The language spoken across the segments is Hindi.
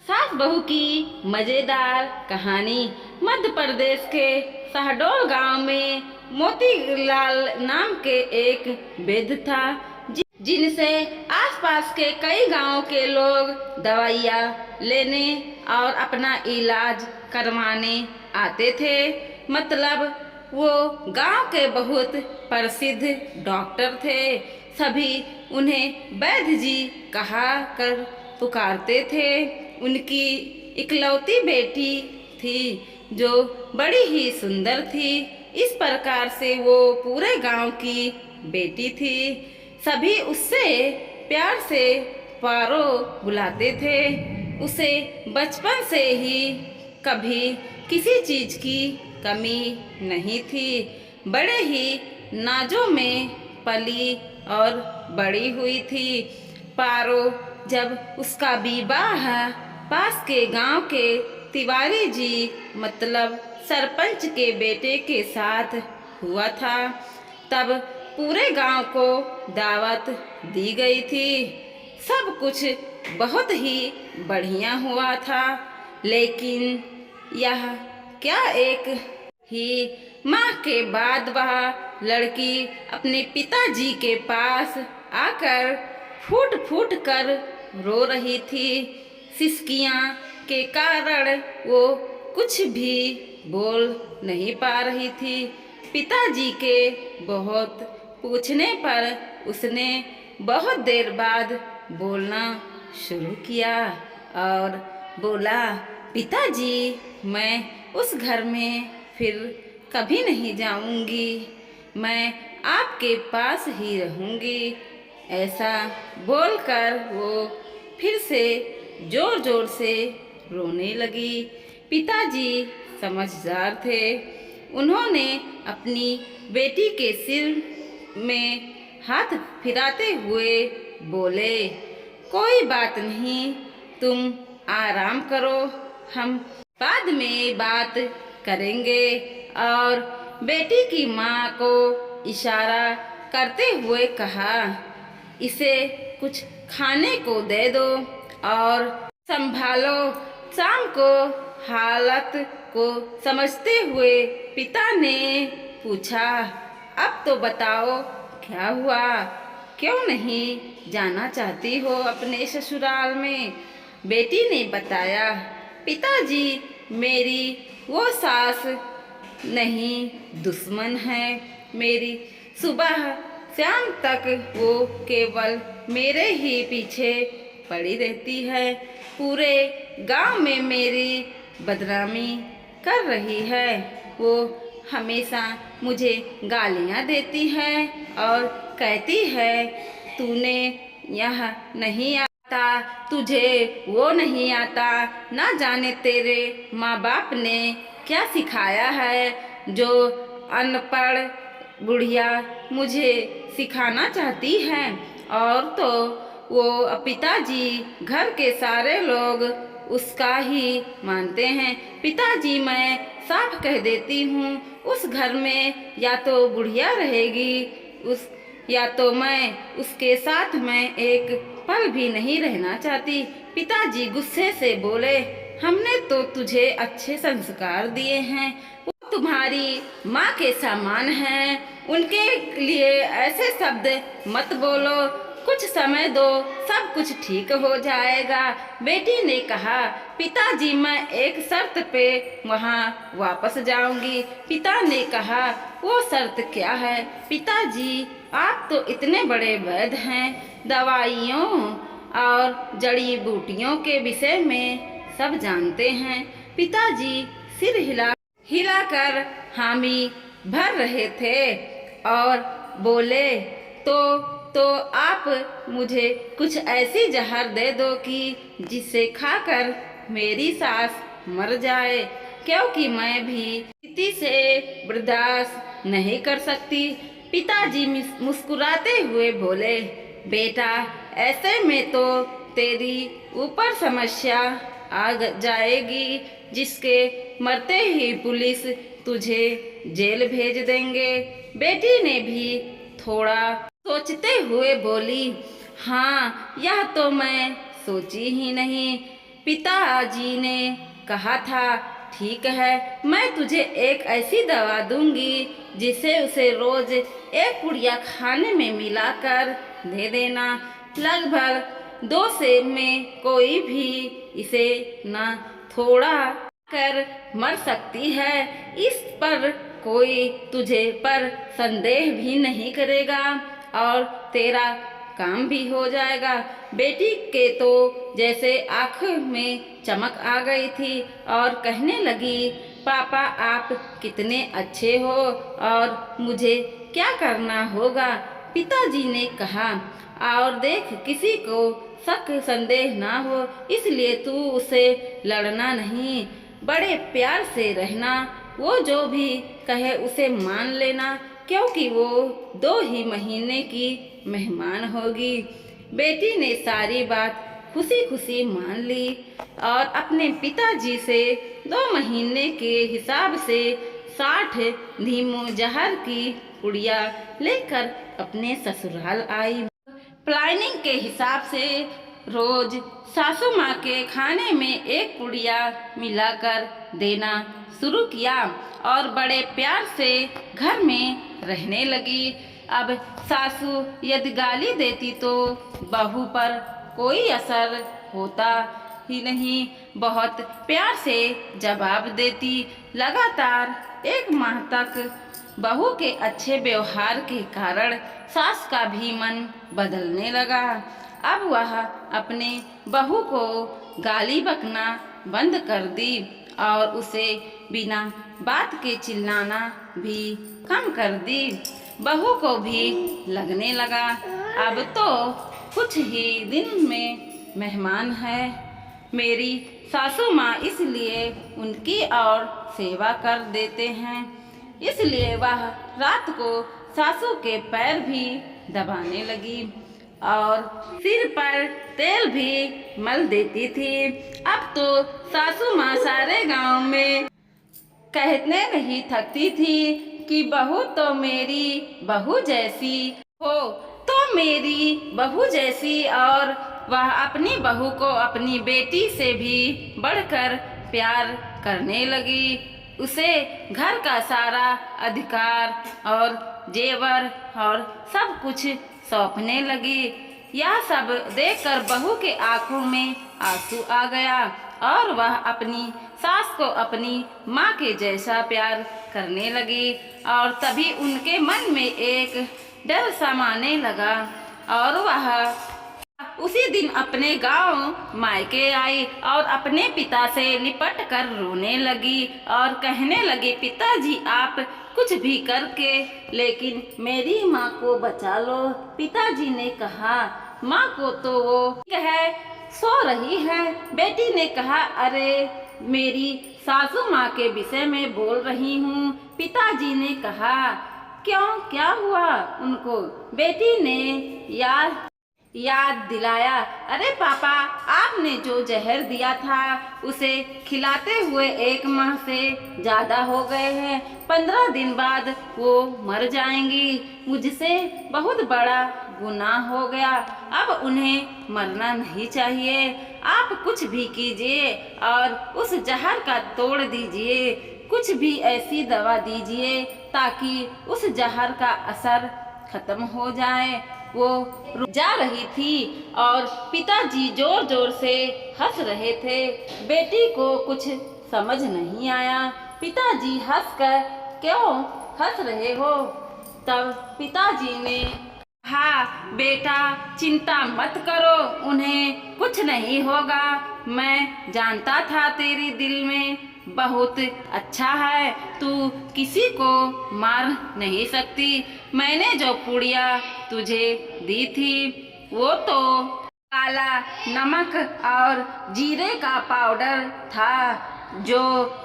सास बहू की मजेदार कहानी। मध्य प्रदेश के शहडोल गांव में मोतीलाल नाम के एक वैद्य था, जिनसे आसपास के कई गांव के लोग दवाइयाँ लेने और अपना इलाज करवाने आते थे। मतलब वो गांव के बहुत प्रसिद्ध डॉक्टर थे। सभी उन्हें वैद्य जी कहा कर पुकारते थे। उनकी इकलौती बेटी थी जो बड़ी ही सुंदर थी। इस प्रकार से वो पूरे गांव की बेटी थी। सभी उससे प्यार से पारो बुलाते थे। उसे बचपन से ही कभी किसी चीज की कमी नहीं थी। बड़े ही नाजों में पली और बड़ी हुई थी। पारो जब उसका विवाह पास के गांव के तिवारी जी मतलब सरपंच के बेटे के साथ हुआ था, तब पूरे गांव को दावत दी गई थी। सब कुछ बहुत ही बढ़िया हुआ था, लेकिन यह क्या एक ही माह के बाद वह लड़की अपने पिताजी के पास आकर फूट फूट कर रो रही थी। सिसकियां के कारण वो कुछ भी बोल नहीं पा रही थी। पिताजी के बहुत पूछने पर उसने बहुत देर बाद बोलना शुरू किया और बोला, पिताजी, मैं उस घर में फिर कभी नहीं जाऊंगी। मैं आपके पास ही रहूंगी। ऐसा बोलकर वो फिर से जोर जोर से रोने लगी। पिताजी समझदार थे। उन्होंने अपनी बेटी के सिर में हाथ फिराते हुए बोले, कोई बात नहीं, तुम आराम करो, हम बाद में बात करेंगे। और बेटी की माँ को इशारा करते हुए कहा, इसे कुछ खाने को दे दो और संभालो। शाम को हालत को समझते हुए पिता ने पूछा, अब तो बताओ क्या हुआ? क्यों नहीं जाना चाहती हो अपने ससुराल में? बेटी ने बताया, पिताजी, मेरी वो सास नहीं, दुश्मन है मेरी। सुबह शाम तक वो केवल मेरे ही पीछे पड़ी रहती है। पूरे गांव में मेरी बदनामी कर रही है। वो हमेशा मुझे गालियां देती है और कहती है, तूने यह नहीं आता, तुझे वो नहीं आता। ना जाने तेरे माँ बाप ने क्या सिखाया है जो अनपढ़ बुढ़िया मुझे सिखाना चाहती है। और तो वो पिताजी, घर के सारे लोग उसका ही मानते हैं। पिताजी, मैं साफ कह देती हूँ, उस घर में या तो बुढ़िया रहेगी या तो मैं उसके साथ में एक पल भी नहीं रहना चाहती। पिताजी गुस्से से बोले, हमने तो तुझे अच्छे संस्कार दिए हैं, वो तुम्हारी माँ के समान हैं, उनके लिए ऐसे शब्द मत बोलो, कुछ समय दो, सब कुछ ठीक हो जाएगा। बेटी ने कहा, पिताजी, मैं एक शर्त पे वहाँ वापस जाऊंगी। पिता ने कहा, वो शर्त क्या है? पिताजी, आप तो इतने बड़े वैद्य हैं, दवाइयों और जड़ी बूटियों के विषय में सब जानते हैं। पिताजी सिर हिलाकर हामी भर रहे थे और बोले, तो आप मुझे कुछ ऐसी जहर दे दो कि जिसे खाकर मेरी सास मर जाए, क्योंकि मैं भी स्थिति से बर्दाश्त नहीं कर सकती। पिताजी मुस्कुराते हुए बोले, बेटा, ऐसे में तो तेरी ऊपर समस्या आ जाएगी, जिसके मरते ही पुलिस तुझे जेल भेज देंगे। बेटी ने भी थोड़ा सोचते हुए बोली, हाँ, यह तो मैं सोची ही नहीं। पिताजी ने कहा था, ठीक है, मैं तुझे एक ऐसी दवा दूंगी जिसे उसे रोज एक पुड़िया खाने में मिलाकर दे देना। लगभग 2 सेब में कोई भी इसे न थोड़ा कर मर सकती है। इस पर कोई तुझे पर संदेह भी नहीं करेगा और तेरा काम भी हो जाएगा। बेटी के तो जैसे आँख में चमक आ गई थी और कहने लगी, पापा आप कितने अच्छे हो और मुझे क्या करना होगा। पिताजी ने कहा, और देख, किसी को शक संदेह ना हो, इसलिए तू उसे लड़ना नहीं, बड़े प्यार से रहना। वो जो भी कहे उसे मान लेना, क्योंकि वो 2 ही महीने की मेहमान होगी। बेटी ने सारी बात खुशी खुशी मान ली और अपने पिताजी से 2 महीने के हिसाब से 60 नींबू जहर की पुड़िया लेकर अपने ससुराल आई। प्लानिंग के हिसाब से रोज सासू माँ के खाने में एक पुड़िया मिलाकर देना शुरू किया और बड़े प्यार से घर में रहने लगी। अब सासू यदि गाली देती तो बहू पर कोई असर होता ही नहीं, बहुत प्यार से जवाब देती। लगातार 1 माह तक बहू के अच्छे व्यवहार के कारण सास का भी मन बदलने लगा। अब वह अपने बहू को गाली बकना बंद कर दी और उसे बिना बात के चिल्लाना भी कम कर दी। बहू को भी लगने लगा, अब तो कुछ ही दिन में मेहमान है मेरी सासू माँ, इसलिए उनकी और सेवा कर देते हैं। इसलिए वह रात को सासू के पैर भी दबाने लगी और सिर पर तेल भी मल देती थी। अब तो सासू माँ सारे गांव में कहने नहीं थकती थी कि बहू तो मेरी बहू जैसी हो, तो मेरी बहू जैसी, और वह अपनी बहू को अपनी बेटी से भी बढ़कर प्यार करने लगी। उसे घर का सारा अधिकार और जेवर और सब कुछ सौंपने लगी। यह सब देखकर बहू के आंखों में आंसू आ गया और वह अपनी सास को अपनी माँ के जैसा प्यार करने लगी। और तभी उनके मन में एक डर समाने लगा और वह उसी दिन अपने गांव मायके आई और अपने पिता से लिपट कर रोने लगी और कहने लगी, पिताजी आप कुछ भी करके लेकिन मेरी माँ को बचा लो। पिताजी ने कहा, माँ को तो वो है सो रही है। बेटी ने कहा, अरे मेरी सासू माँ के विषय में बोल रही हूँ। पिताजी ने कहा, क्यों, क्या हुआ उनको? बेटी ने याद दिलाया, अरे पापा आपने जो जहर दिया था उसे खिलाते हुए 1 माह से ज़्यादा हो गए हैं। 15 दिन बाद वो मर जाएंगी। मुझसे बहुत बड़ा गुनाह हो गया, अब उन्हें मरना नहीं चाहिए। आप कुछ भी कीजिए और उस जहर का तोड़ दीजिए, कुछ भी ऐसी दवा दीजिए ताकि उस जहर का असर खत्म हो जाए। वो रुक जा रही थी और पिताजी जोर जोर से हंस रहे थे। बेटी को कुछ समझ नहीं आया। पिताजी हंसकर, क्यों हंस रहे हो? तब पिताजी ने कहा, बेटा चिंता मत करो, उन्हें कुछ नहीं होगा। मैं जानता था तेरे दिल में बहुत अच्छा है, तू किसी को मार नहीं सकती। मैंने जो पुड़िया तुझे दी थी वो तो काला नमक और जीरे का पाउडर था जो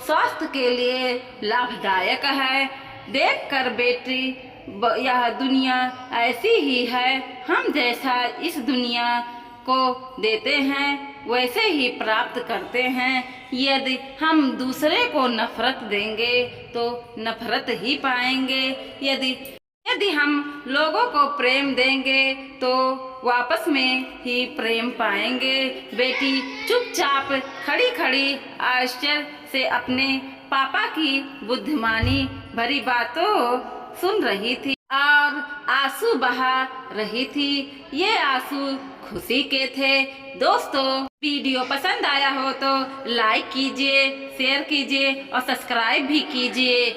स्वास्थ्य के लिए लाभदायक है। देखकर बेटी, यह दुनिया ऐसी ही है, हम जैसा इस दुनिया को देते हैं वैसे ही प्राप्त करते हैं। यदि हम दूसरे को नफरत देंगे तो नफरत ही पाएंगे। यदि हम लोगों को प्रेम देंगे तो वापस में ही प्रेम पाएंगे। बेटी चुपचाप खड़ी खड़ी आश्चर्य से अपने पापा की बुद्धिमानी भरी बातों सुन रही थी और आंसू बहा रही थी। ये आंसू खुशी के थे। दोस्तों, वीडियो पसंद आया हो तो लाइक कीजिए, शेयर कीजिए और सब्सक्राइब भी कीजिए।